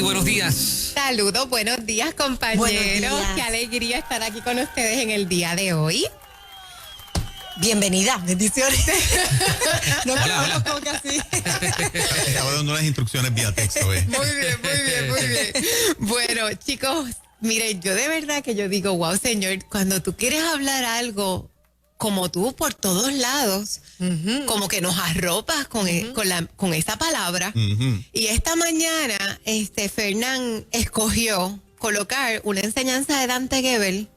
buenos días. Saludos, buenos días, compañeros. Buenos días. Qué alegría estar aquí con ustedes en el día de hoy. Bienvenida, bendiciones. No me Hola, hola. como que así. Estaba dando unas instrucciones vía texto. Muy bien, muy bien, muy bien. Bueno, chicos, miren, yo de verdad que yo digo, wow, Señor, cuando tú quieres hablar algo como tú por todos lados, como que nos arropas con esa palabra. Y esta mañana, Fernán escogió colocar una enseñanza de Dante Gebel,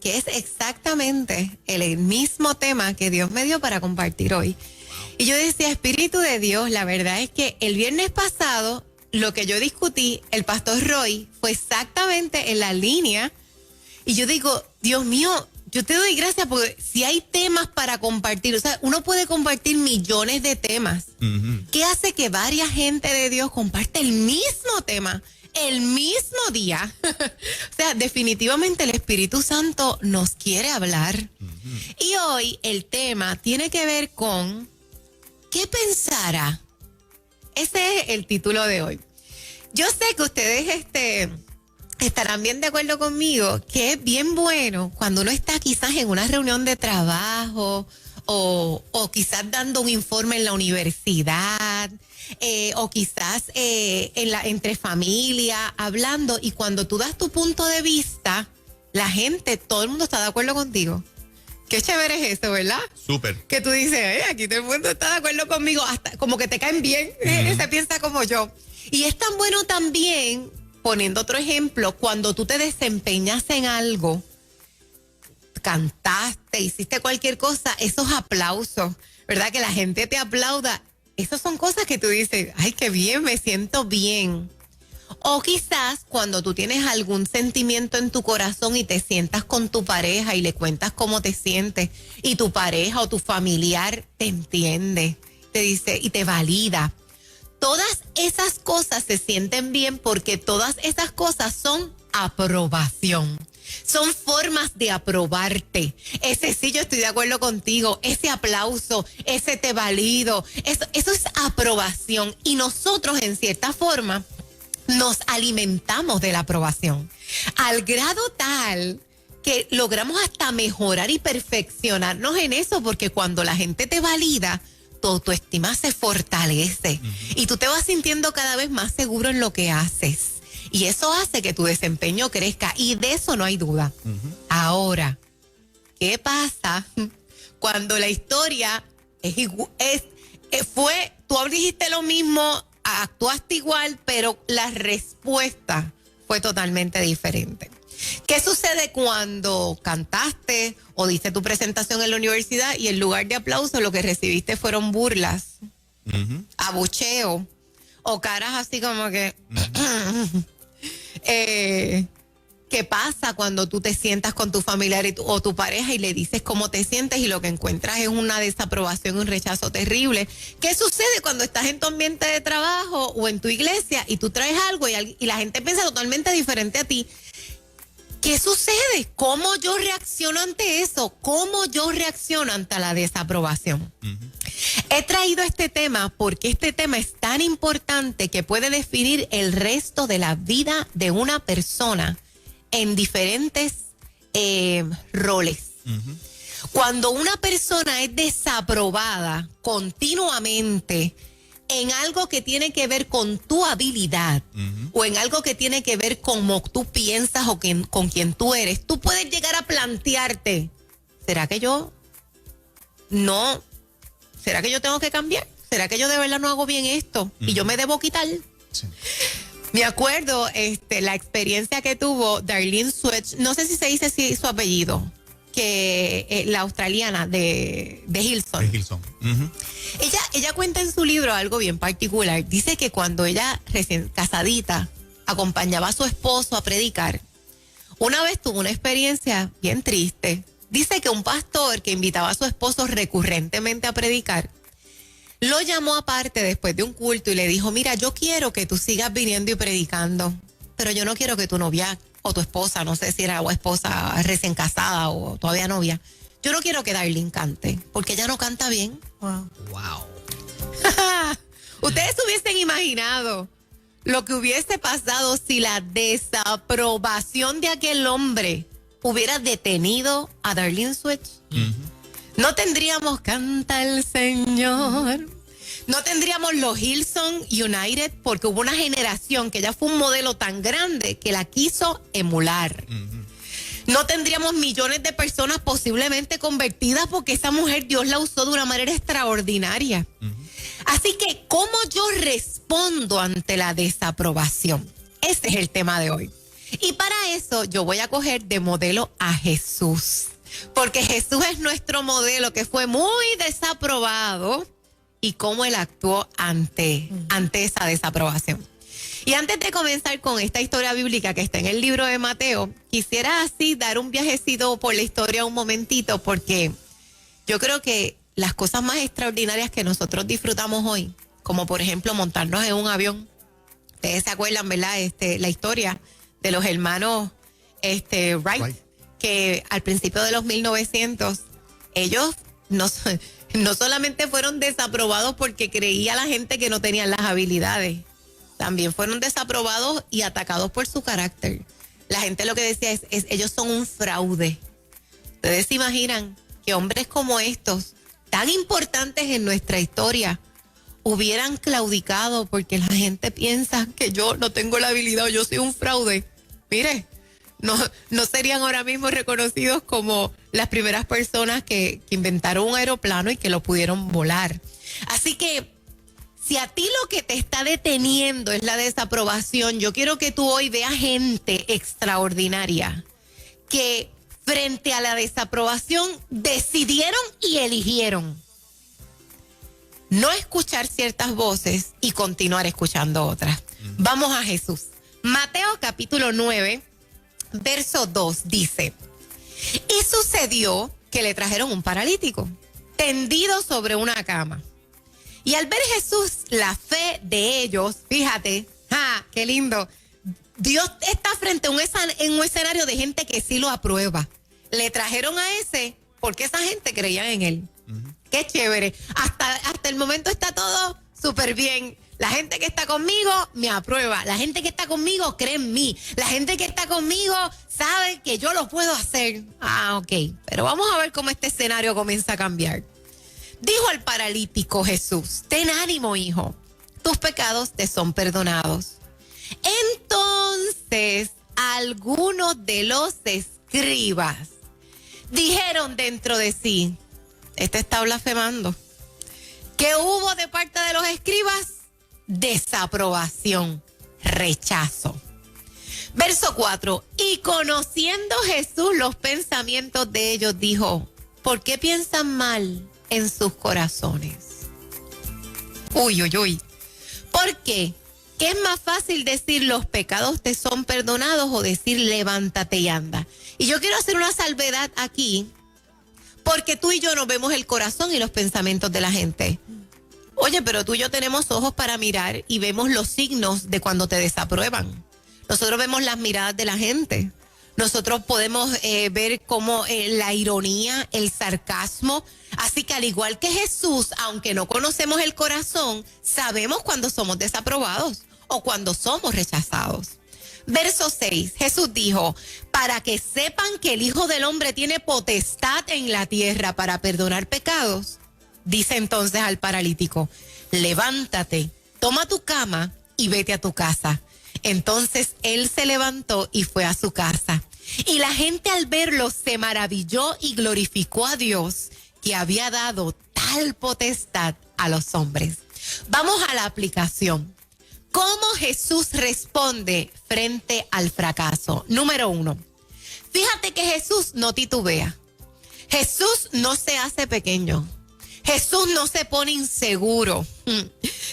que es exactamente el mismo tema que Dios me dio para compartir hoy. Y yo decía, Espíritu de Dios, la verdad es que el viernes pasado, lo que yo discutí, el pastor Roy, fue exactamente en la línea. Y yo digo, Dios mío, yo te doy gracias porque si hay temas para compartir, o sea, uno puede compartir millones de temas. ¿Qué hace que varias gente de Dios comparte el mismo tema el mismo día? O sea, definitivamente el Espíritu Santo nos quiere hablar. Y hoy el tema tiene que ver con ¿qué pensará? Ese es el título de hoy. Yo sé que ustedes estarán bien de acuerdo conmigo que es bien bueno cuando uno está quizás en una reunión de trabajo o quizás dando un informe en la universidad, o quizás entre familia, hablando, y cuando tú das tu punto de vista, la gente, todo el mundo está de acuerdo contigo. Qué chévere es eso, ¿verdad? Súper. Que tú dices, aquí todo el mundo está de acuerdo conmigo, hasta como que te caen bien, se piensa como yo. Y es tan bueno también, poniendo otro ejemplo, cuando tú te desempeñas en algo, cantaste, hiciste cualquier cosa, esos aplausos, ¿verdad? Que la gente te aplauda. Esas son cosas que tú dices, ay, qué bien, me siento bien. O quizás cuando tú tienes algún sentimiento en tu corazón y te sientas con tu pareja y le cuentas cómo te sientes y tu pareja o tu familiar te entiende, te dice y te valida. Todas esas cosas se sienten bien porque todas esas cosas son aprobación. Son formas de aprobarte. Ese sí, yo estoy de acuerdo contigo. Ese aplauso, ese te valido. Eso es aprobación. Y nosotros, en cierta forma, nos alimentamos de la aprobación. Al grado tal que logramos hasta mejorar y perfeccionarnos en eso, porque cuando la gente te valida, tu autoestima se fortalece. Y tú te vas sintiendo cada vez más seguro en lo que haces. Y eso hace que tu desempeño crezca. Y de eso no hay duda. Ahora, ¿qué pasa cuando la historia fue, tú dijiste lo mismo, actuaste igual, pero la respuesta fue totalmente diferente? ¿Qué sucede cuando cantaste o diste tu presentación en la universidad y en lugar de aplauso lo que recibiste fueron burlas, abucheo o caras así como que... ¿Qué pasa cuando tú te sientas con tu familiar o tu pareja y le dices cómo te sientes y lo que encuentras es una desaprobación, un rechazo terrible? ¿Qué sucede cuando estás en tu ambiente de trabajo o en tu iglesia y tú traes algo y la gente piensa totalmente diferente a ti? ¿Qué sucede? ¿Cómo yo reacciono ante eso? ¿Cómo yo reacciono ante la desaprobación? He traído este tema porque este tema es tan importante que puede definir el resto de la vida de una persona en diferentes roles. Cuando una persona es desaprobada continuamente en algo que tiene que ver con tu habilidad o en algo que tiene que ver con cómo tú piensas o con quien tú eres, tú puedes llegar a plantearte, ¿será que yo tengo que cambiar? ¿Será que yo de verdad no hago bien esto? Y yo me debo quitar. Sí. Me acuerdo la experiencia que tuvo Darlene Sweat, no sé si se dice así su apellido, que la australiana de Hillsong. De Hillsong. Ella cuenta en su libro algo bien particular. Dice que cuando ella recién casadita acompañaba a su esposo a predicar, una vez tuvo una experiencia bien triste. Dice que un pastor que invitaba a su esposo recurrentemente a predicar, lo llamó aparte después de un culto y le dijo, mira, yo quiero que tú sigas viniendo y predicando, pero yo no quiero que tu novia o tu esposa, no sé si era o esposa recién casada o todavía novia, yo no quiero que Darlene cante, porque ella no canta bien. Wow. Wow. Ustedes se hubiesen imaginado lo que hubiese pasado si la desaprobación de aquel hombre hubiera detenido a Darlene Switch? No tendríamos Canta el Señor. No tendríamos los Hillsong United, porque hubo una generación que ella fue un modelo tan grande que la quiso emular. No tendríamos millones de personas posiblemente convertidas, porque esa mujer Dios la usó de una manera extraordinaria. Así que, ¿cómo yo respondo ante la desaprobación? Ese es el tema de hoy. Y para eso yo voy a coger de modelo a Jesús, porque Jesús es nuestro modelo, que fue muy desaprobado, y cómo él actuó ante esa desaprobación. Y antes de comenzar con esta historia bíblica que está en el libro de Mateo, quisiera así dar un viajecito por la historia un momentito, porque yo creo que las cosas más extraordinarias que nosotros disfrutamos hoy, como por ejemplo montarnos en un avión. Ustedes se acuerdan, ¿verdad? La historia de los hermanos Wright, que al principio de los 1900, ellos no solamente fueron desaprobados porque creía la gente que no tenían las habilidades, también fueron desaprobados y atacados por su carácter. La gente lo que decía es ellos son un fraude. Ustedes se imaginan que hombres como estos, tan importantes en nuestra historia, hubieran claudicado porque la gente piensa que yo no tengo la habilidad o yo soy un fraude. Mire, no serían ahora mismo reconocidos como las primeras personas que inventaron un aeroplano y que lo pudieron volar. Así que, si a ti lo que te está deteniendo es la desaprobación, yo quiero que tú hoy veas gente extraordinaria que frente a la desaprobación decidieron y eligieron no escuchar ciertas voces y continuar escuchando otras. Vamos a Jesús. Mateo capítulo 9, verso 2 dice: y sucedió que le trajeron un paralítico tendido sobre una cama. Y al ver Jesús la fe de ellos, fíjate, qué lindo. Dios está frente a un escenario de gente que sí lo aprueba. Le trajeron a ese porque esa gente creía en él. Qué chévere. Hasta el momento está todo súper bien. La gente que está conmigo me aprueba. La gente que está conmigo cree en mí. La gente que está conmigo sabe que yo lo puedo hacer. Ok. Pero vamos a ver cómo este escenario comienza a cambiar. Dijo al paralítico Jesús: ten ánimo, hijo, tus pecados te son perdonados. Entonces, algunos de los escribas dijeron dentro de sí: este está blasfemando. ¿Qué hubo de parte de los escribas? Desaprobación, rechazo. Verso 4. Y conociendo Jesús los pensamientos de ellos, dijo: ¿por qué piensan mal en sus corazones? Uy. ¿Por qué? ¿Qué es más fácil decir los pecados te son perdonados o decir levántate y anda? Y yo quiero hacer una salvedad aquí, porque tú y yo no vemos el corazón y los pensamientos de la gente. Oye, pero tú y yo tenemos ojos para mirar y vemos los signos de cuando te desaprueban. Nosotros vemos las miradas de la gente. Nosotros podemos ver cómo la ironía, el sarcasmo. Así que al igual que Jesús, aunque no conocemos el corazón, sabemos cuando somos desaprobados o cuando somos rechazados. Verso 6, Jesús dijo: para que sepan que el Hijo del Hombre tiene potestad en la tierra para perdonar pecados. Dice entonces al paralítico: levántate, toma tu cama y vete a tu casa. Entonces él se levantó y fue a su casa. Y la gente al verlo se maravilló y glorificó a Dios, que había dado tal potestad a los hombres. Vamos a la aplicación. ¿Cómo Jesús responde frente al fracaso? Número 1. Fíjate que Jesús no titubea. Jesús no se hace pequeño. Jesús no se pone inseguro,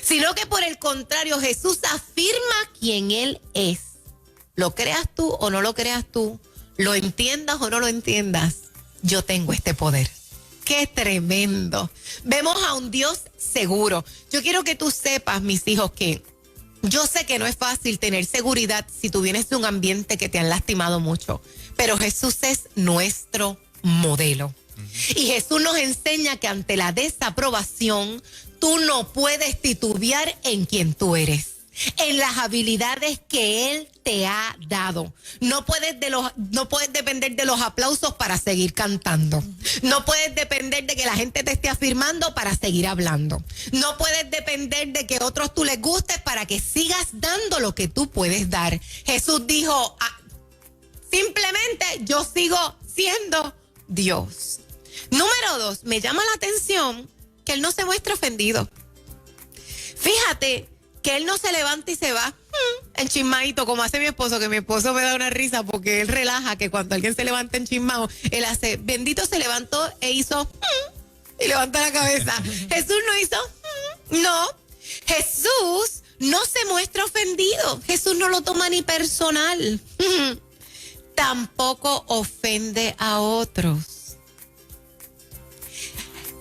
sino que por el contrario, Jesús afirma quién Él es. Lo creas tú o no lo creas tú, lo entiendas o no lo entiendas, yo tengo este poder. ¡Qué tremendo! Vemos a un Dios seguro. Yo quiero que tú sepas, mis hijos, que yo sé que no es fácil tener seguridad si tú vienes de un ambiente que te han lastimado mucho, pero Jesús es nuestro modelo. Y Jesús nos enseña que ante la desaprobación, tú no puedes titubear en quien tú eres. en las habilidades que Él te ha dado. No puedes depender de los aplausos para seguir cantando. No puedes depender de que la gente te esté afirmando para seguir hablando. No puedes depender de que otros tú les gustes para que sigas dando lo que tú puedes dar. Jesús dijo, simplemente yo sigo siendo Dios. Número 2, me llama la atención que Él no se muestra ofendido. Fíjate que Él no se levanta y se va enchismadito, como hace mi esposo, que mi esposo me da una risa porque él relaja que cuando alguien se levanta enchismado, él hace, bendito se levantó e hizo y levanta la cabeza. Jesús no hizo no. Jesús no se muestra ofendido. Jesús no lo toma ni personal. Tampoco ofende a otros.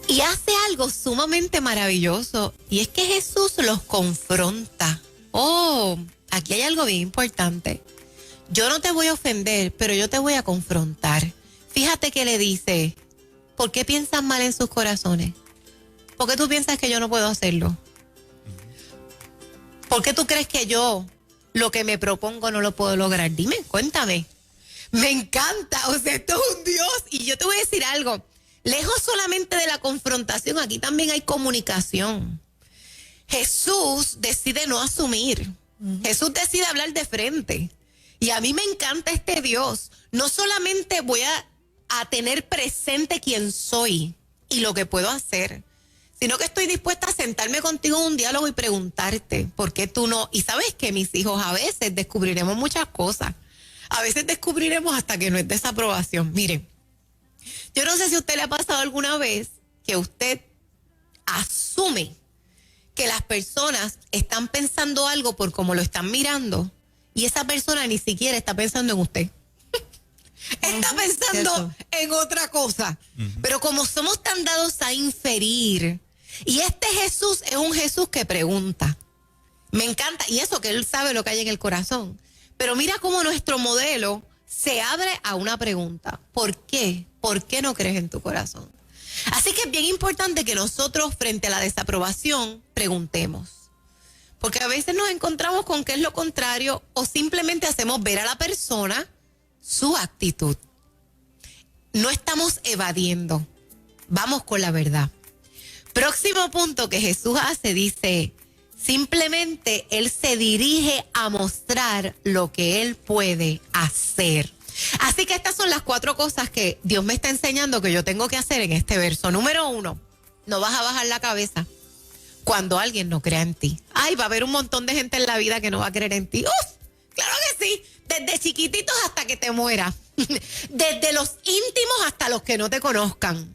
Y hace algo sumamente maravilloso, y es que Jesús los confronta. Oh, aquí hay algo bien importante. Yo no te voy a ofender, pero yo te voy a confrontar. Fíjate que le dice, ¿por qué piensan mal en sus corazones? ¿Por qué tú piensas que yo no puedo hacerlo? ¿Por qué tú crees que yo lo que me propongo no lo puedo lograr? Dime, cuéntame. Me encanta, o sea, esto es un Dios. Y yo te voy a decir algo. Lejos solamente de la confrontación, aquí también hay comunicación. Jesús decide no asumir. Jesús decide hablar de frente. Y a mí me encanta este Dios. No solamente voy a tener presente quién soy y lo que puedo hacer, sino que estoy dispuesta a sentarme contigo en un diálogo y preguntarte por qué tú no. Y sabes que mis hijos, a veces descubriremos muchas cosas. A veces descubriremos hasta que no es desaprobación. Miren. Yo no sé si a usted le ha pasado alguna vez que usted asume que las personas están pensando algo por cómo lo están mirando y esa persona ni siquiera está pensando en usted. Está pensando en otra cosa. Pero como somos tan dados a inferir, y este Jesús es un Jesús que pregunta. Me encanta, y eso que Él sabe lo que hay en el corazón. Pero mira cómo nuestro modelo se abre a una pregunta. ¿Por qué? ¿Por qué no crees en tu corazón? Así que es bien importante que nosotros, frente a la desaprobación, preguntemos. Porque a veces nos encontramos con qué es lo contrario o simplemente hacemos ver a la persona su actitud. No estamos evadiendo. Vamos con la verdad. Próximo punto que Jesús hace, dice, simplemente Él se dirige a mostrar lo que Él puede hacer. Así que estas son las 4 cosas que Dios me está enseñando que yo tengo que hacer en este verso. Número 1, no vas a bajar la cabeza cuando alguien no crea en ti. Ay, va a haber un montón de gente en la vida que no va a creer en ti. ¡Uf! Claro que sí, desde chiquititos hasta que te mueras. Desde los íntimos hasta los que no te conozcan.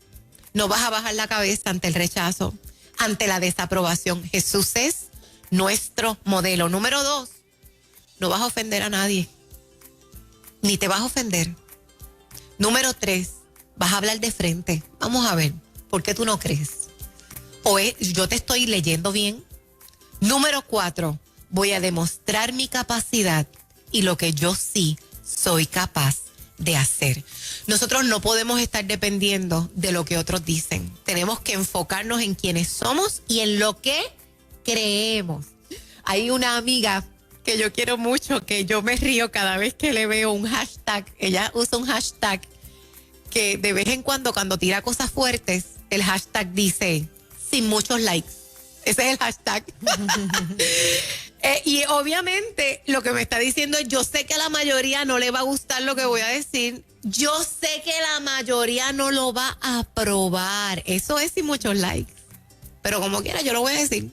No vas a bajar la cabeza ante el rechazo, ante la desaprobación. Jesús es nuestro modelo. Número 2, no vas a ofender a nadie. Ni te vas a ofender. Número 3, vas a hablar de frente. Vamos a ver, ¿por qué tú no crees? O yo te estoy leyendo bien. Número 4, voy a demostrar mi capacidad y lo que yo sí soy capaz de hacer. Nosotros no podemos estar dependiendo de lo que otros dicen. Tenemos que enfocarnos en quiénes somos y en lo que creemos. Hay una amiga que yo quiero mucho, que yo me río cada vez que le veo un hashtag. Ella usa un hashtag que de vez en cuando tira cosas fuertes, el hashtag dice, sin muchos likes. Ese es el hashtag. Y obviamente lo que me está diciendo es, yo sé que a la mayoría no le va a gustar lo que voy a decir. Yo sé que la mayoría no lo va a aprobar. Eso es sin muchos likes. Pero como quiera, yo lo voy a decir.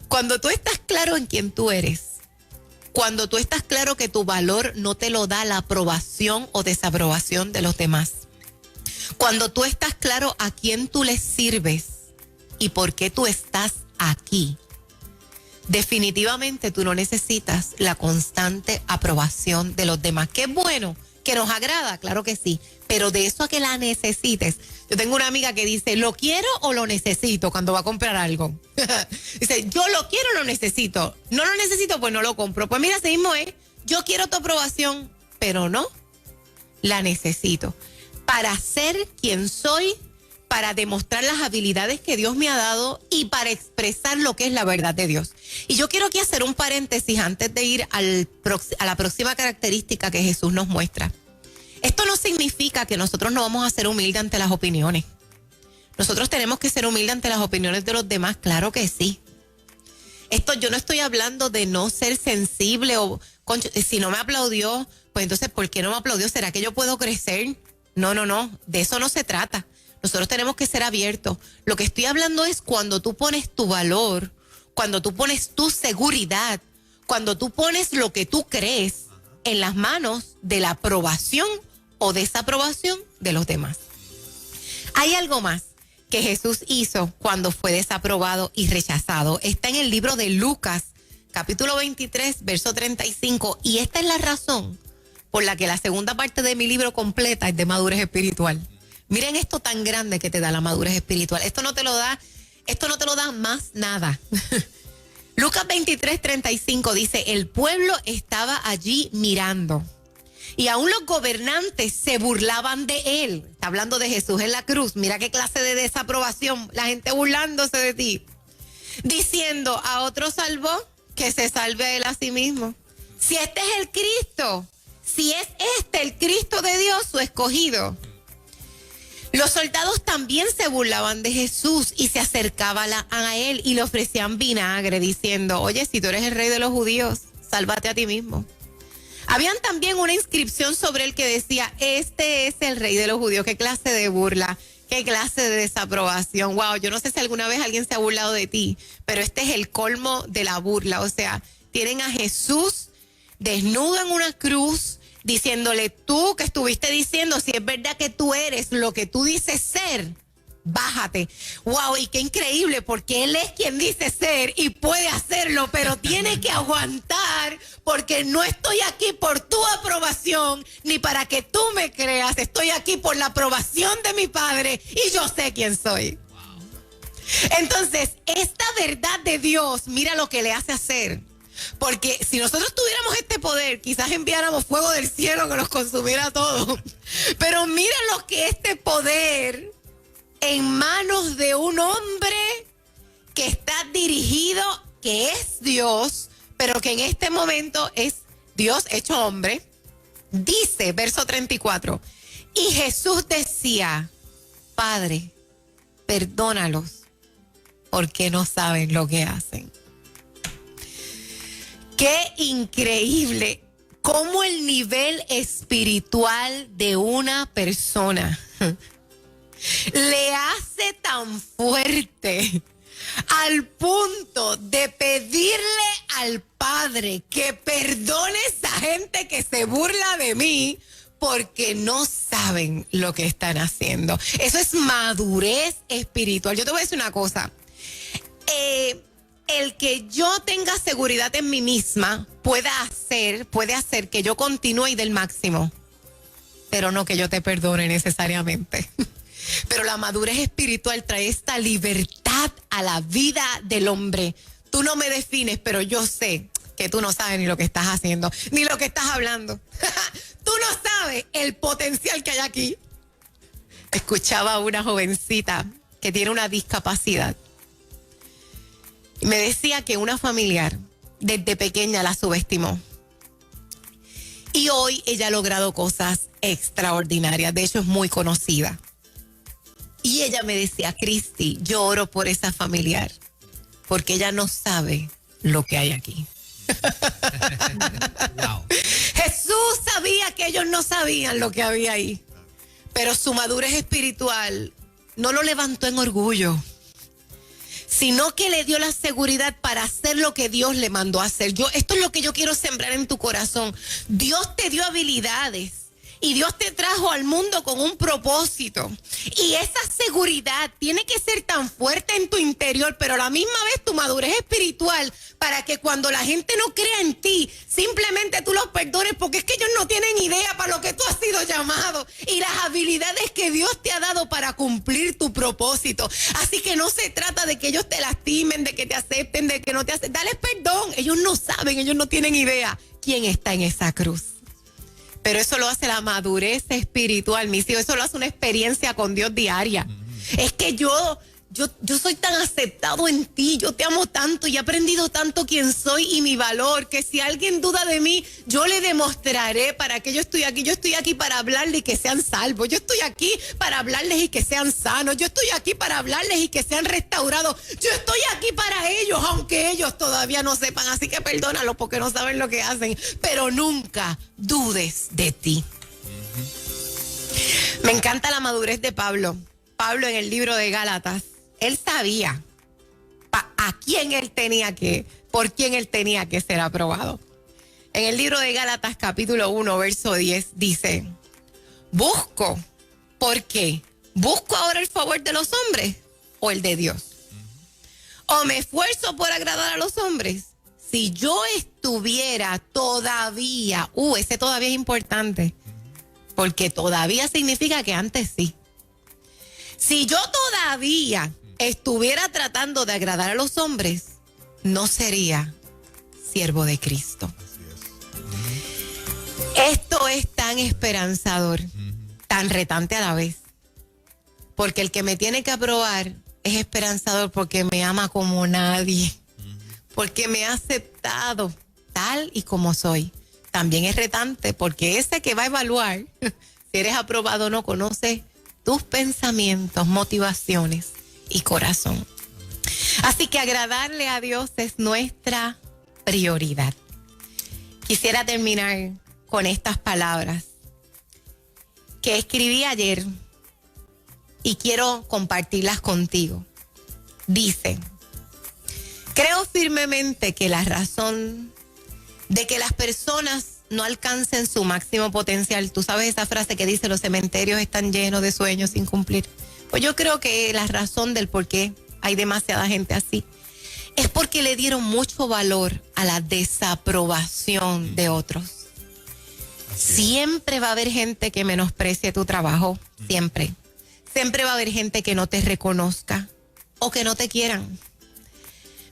Cuando tú estás claro en quién tú eres, cuando tú estás claro que tu valor no te lo da la aprobación o desaprobación de los demás, cuando tú estás claro a quién tú le sirves y por qué tú estás aquí, definitivamente tú no necesitas la constante aprobación de los demás. ¿Qué es bueno? ¿Que nos agrada? Claro que sí. Pero de eso a que la necesites. Yo tengo una amiga que dice, ¿lo quiero o lo necesito cuando va a comprar algo? Dice, yo lo quiero o lo necesito. No lo necesito, pues no lo compro. Pues mira, así mismo es. Yo quiero tu aprobación, pero no la necesito. Para ser quien soy, para demostrar las habilidades que Dios me ha dado y para expresar lo que es la verdad de Dios. Y yo quiero aquí hacer un paréntesis antes de ir a la próxima característica que Jesús nos muestra. Esto no significa que nosotros no vamos a ser humildes ante las opiniones. Nosotros tenemos que ser humildes ante las opiniones de los demás, claro que sí. Yo no estoy hablando de no ser sensible o si no me aplaudió, pues entonces ¿por qué no me aplaudió? ¿Será que yo puedo crecer? No, de eso no se trata. Nosotros tenemos que ser abiertos. Lo que estoy hablando es cuando tú pones tu valor, cuando tú pones tu seguridad, cuando tú pones lo que tú crees en las manos de la aprobación o desaprobación de los demás. Hay algo más que Jesús hizo cuando fue desaprobado y rechazado. Está en el libro de Lucas, capítulo 23, verso 35, y esta es la razón por la que la segunda parte de mi libro completa es de madurez espiritual. Miren esto tan grande que te da la madurez espiritual. Esto no te lo da más nada. Lucas 23, 35 dice, el pueblo estaba allí mirando. Y aún los gobernantes se burlaban de él. Está hablando de Jesús en la cruz. Mira qué clase de desaprobación. La gente burlándose de ti. Diciendo, a otro salvó, que se salve él a sí mismo. Si este es el Cristo, si es este el Cristo de Dios, su escogido. Los soldados también se burlaban de Jesús y se acercaban a él y le ofrecían vinagre diciendo, oye, si tú eres el rey de los judíos, sálvate a ti mismo. Habían también una inscripción sobre él que decía, este es el rey de los judíos. Qué clase de burla, qué clase de desaprobación. Wow, yo no sé si alguna vez alguien se ha burlado de ti, pero este es el colmo de la burla. O sea, tienen a Jesús desnudo en una cruz, diciéndole, tú que estuviste diciendo, si es verdad que tú eres lo que tú dices ser, bájate. Wow, y qué increíble, porque él es quien dice ser y puede hacerlo, pero tiene que aguantar, porque no estoy aquí por tu aprobación, ni para que tú me creas, estoy aquí por la aprobación de mi Padre, y yo sé quién soy. Entonces, esta verdad de Dios, mira lo que le hace hacer. Porque si nosotros tuviéramos este poder, quizás enviáramos fuego del cielo que nos consumiera todo. Pero mira lo que este poder en manos de un hombre que está dirigido, que es Dios, pero que en este momento es Dios hecho hombre. Dice, verso 34, y Jesús decía, Padre, perdónalos, porque no saben lo que hacen. Qué increíble cómo el nivel espiritual de una persona le hace tan fuerte al punto de pedirle al Padre que perdone a esa gente que se burla de mí porque no saben lo que están haciendo. Eso es madurez espiritual. Yo te voy a decir una cosa. El que yo tenga seguridad en mí misma puede hacer que yo continúe y dé el máximo, pero no que yo te perdone necesariamente. Pero la madurez espiritual trae esta libertad a la vida del hombre. Tú no me defines, pero yo sé que tú no sabes ni lo que estás haciendo, ni lo que estás hablando. Tú no sabes el potencial que hay aquí. Escuchaba a una jovencita que tiene una discapacidad. Me decía que una familiar desde pequeña la subestimó. Y hoy ella ha logrado cosas extraordinarias. De hecho, es muy conocida. Y ella me decía, Cristi, yo oro por esa familiar, porque ella no sabe lo que hay aquí. Wow. Jesús sabía que ellos no sabían lo que había ahí. Pero su madurez espiritual no lo levantó en orgullo, sino que le dio la seguridad para hacer lo que Dios le mandó a hacer. Esto es lo que yo quiero sembrar en tu corazón. Dios te dio habilidades y Dios te trajo al mundo con un propósito. Y esa seguridad tiene que ser tan fuerte en tu interior, pero a la misma vez tu madurez espiritual, para que cuando la gente no crea en ti, simplemente tú los perdones, porque es que ellos no tienen idea para lo que tú has sido llamado y las habilidades que Dios te ha dado para cumplir tu propósito. Así que no se trata de que ellos te lastimen, de que te acepten, de que no te acepten. Dales perdón. Ellos no saben, ellos no tienen idea quién está en esa cruz. Pero eso lo hace la madurez espiritual, mis hijos. Eso lo hace una experiencia con Dios diaria. Es que yo soy tan aceptado en ti, yo te amo tanto y he aprendido tanto quién soy y mi valor, que si alguien duda de mí, yo le demostraré para qué yo estoy aquí. Yo estoy aquí para hablarles y que sean salvos. Yo estoy aquí para hablarles y que sean sanos. Yo estoy aquí para hablarles y que sean restaurados. Yo estoy aquí para ellos, aunque ellos todavía no sepan. Así que perdónalos porque no saben lo que hacen. Pero nunca dudes de ti. Me encanta la madurez de Pablo. Pablo en el libro de Gálatas. Él sabía por quién él tenía que ser aprobado. En el libro de Gálatas capítulo 1, verso 10, dice, busco, ¿por qué? ¿Busco ahora el favor de los hombres o el de Dios? ¿O me esfuerzo por agradar a los hombres? Si yo estuviera todavía, ese todavía es importante, porque todavía significa que antes sí. Si yo todavía estuviera tratando de agradar a los hombres, no sería siervo de Cristo. Esto es tan esperanzador, tan retante a la vez. Porque el que me tiene que aprobar es esperanzador porque me ama como nadie. Porque me ha aceptado tal y como soy. También es retante porque ese que va a evaluar si eres aprobado o no conoce tus pensamientos, motivaciones y corazón. Así que agradarle a Dios es nuestra prioridad. Quisiera terminar con estas palabras que escribí ayer y quiero compartirlas contigo. Dice, creo firmemente que la razón de que las personas no alcancen su máximo potencial, tú sabes esa frase que dice los cementerios están llenos de sueños sin cumplir. Pues yo creo que la razón del por qué hay demasiada gente así es porque le dieron mucho valor a la desaprobación de otros. Siempre va a haber gente que menosprecie tu trabajo, siempre. Siempre va a haber gente que no te reconozca o que no te quieran.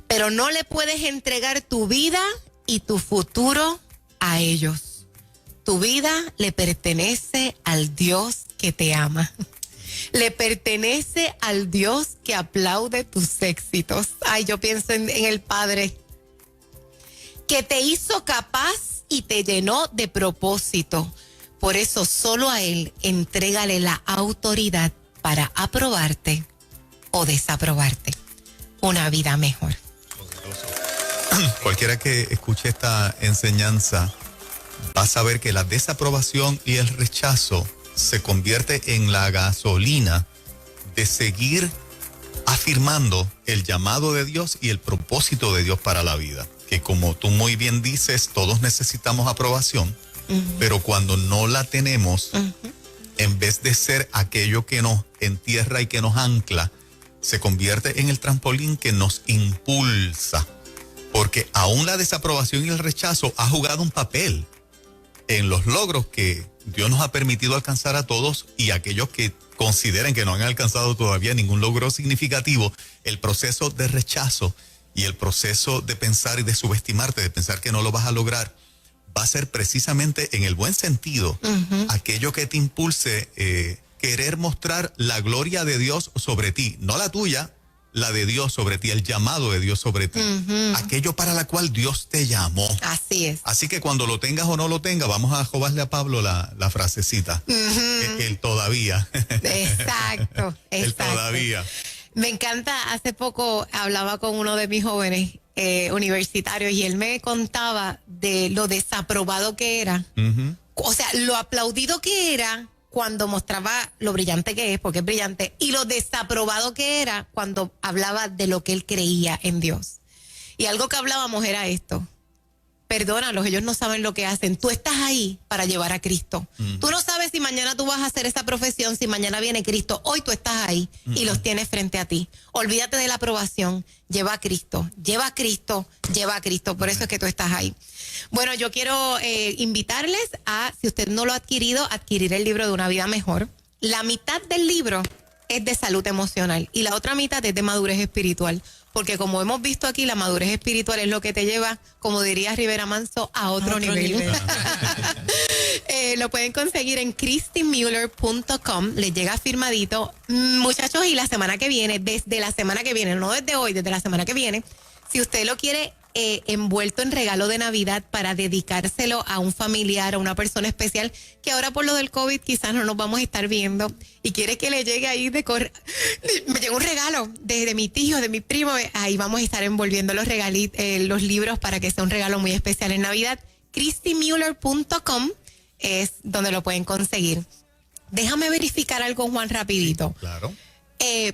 Pero no le puedes entregar tu vida y tu futuro a ellos. Tu vida le pertenece al Dios que te ama. Le pertenece al Dios que aplaude tus éxitos. Ay, yo pienso en el Padre que te hizo capaz y te llenó de propósito. Por eso solo a Él entrégale la autoridad para aprobarte o desaprobarte una vida mejor. Cualquiera que escuche esta enseñanza va a saber que la desaprobación y el rechazo se convierte en la gasolina de seguir afirmando el llamado de Dios y el propósito de Dios para la vida. Que como tú muy bien dices, todos necesitamos aprobación, pero cuando no la tenemos, en vez de ser aquello que nos entierra y que nos ancla, se convierte en el trampolín que nos impulsa. Porque aún la desaprobación y el rechazo ha jugado un papel en los logros que Dios nos ha permitido alcanzar a todos, y aquellos que consideren que no han alcanzado todavía ningún logro significativo, el proceso de rechazo y el proceso de pensar y de subestimarte, de pensar que no lo vas a lograr, va a ser precisamente en el buen sentido aquello que te impulse querer mostrar la gloria de Dios sobre ti, no la tuya, la de Dios sobre ti, el llamado de Dios sobre ti, aquello para la cual Dios te llamó. Así es. Así que cuando lo tengas o no lo tengas, vamos a jobarle a Pablo la frasecita, el todavía. Exacto. El todavía. Me encanta, hace poco hablaba con uno de mis jóvenes universitarios y él me contaba de lo desaprobado que era. O sea, lo aplaudido que era cuando mostraba lo brillante que es, porque es brillante, y lo desaprobado que era cuando hablaba de lo que él creía en Dios. Y algo que hablábamos era esto: perdónalos, ellos no saben lo que hacen. Tú estás ahí para llevar a Cristo. Tú no sabes si mañana tú vas a hacer esa profesión, si mañana viene Cristo. Hoy tú estás ahí y los tienes frente a ti. Olvídate de la aprobación. Lleva a Cristo, lleva a Cristo, lleva a Cristo. Por eso es que tú estás ahí. Bueno, yo quiero invitarles a, si usted no lo ha adquirido, adquirir el libro de Una Vida Mejor. La mitad del libro es de salud emocional y la otra mitad es de madurez espiritual. Porque como hemos visto aquí, la madurez espiritual es lo que te lleva, como diría Rivera Manso, a otro nivel. Lo pueden conseguir en christymuller.com. Les llega firmadito. Muchachos, y la semana que viene, desde la semana que viene, no desde hoy, desde la semana que viene, si usted lo quiere envuelto en regalo de Navidad para dedicárselo a un familiar o una persona especial que ahora por lo del COVID quizás no nos vamos a estar viendo y quiere que le llegue ahí me llegó un regalo de mi tío, de mi primo, ahí vamos a estar envolviendo los libros para que sea un regalo muy especial en Navidad. christymuller.com es donde lo pueden conseguir. Déjame verificar algo, Juan, rapidito. Claro.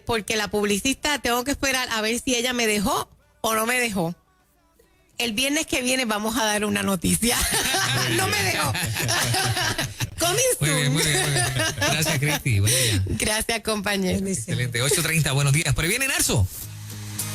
Porque la publicista tengo que esperar a ver si ella me dejó o no me dejó. El viernes que viene vamos a dar una noticia. No me dejó. Coming soon. Muy bien. Gracias, Cristi. Buen día. Gracias, compañero. Excelente. 8:30, buenos días. Pero viene Narso.